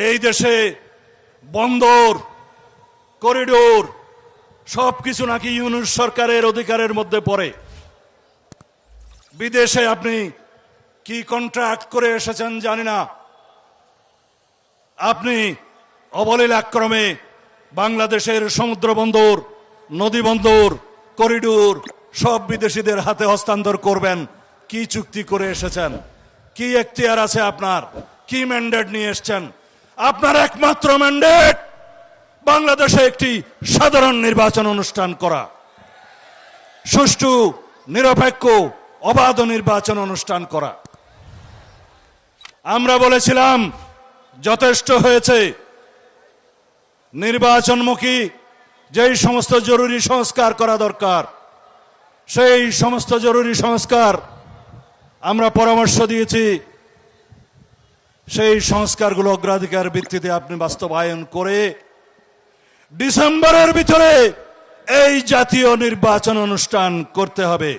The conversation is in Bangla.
এই দেশে বন্দর করিডোর সবকিছু নাকি ইউনূস সরকারের অধিকারের মধ্যে পড়ে। বিদেশে আপনি কি কন্ট্রাক্ট করে এসেছেন জানি না, আপনি অবলীলাক্রমে বাংলাদেশের সমুদ্র বন্দর, নদী বন্দর, করিডোর সব বিদেশিদের হাতে হস্তান্তর করবেন। কি চুক্তি করে এসেছেন? কি এখতিয়ার আছে আপনার? কি ম্যান্ডেট নিয়ে এসেছেন? আপনার একমাত্র ম্যান্ডেট বাংলাদেশে একটি সাধারণ নির্বাচন অনুষ্ঠান করা, সুষ্ঠু নিরপেক্ষ অবাধ নির্বাচন অনুষ্ঠান করা। আমরা বলেছিলাম যথেষ্ট হয়েছে, নির্বাচনমুখী যেই সমস্ত জরুরি সংস্কার করা দরকার সেই সমস্ত জরুরি সংস্কার আমরা পরামর্শ দিয়েছি। সেই সংস্কারগুলো অগ্রাধিকার ভিত্তিতে আপনি বাস্তবায়ন করে ডিসেম্বরের ভিতরে এই জাতীয় নির্বাচন অনুষ্ঠান করতে হবে।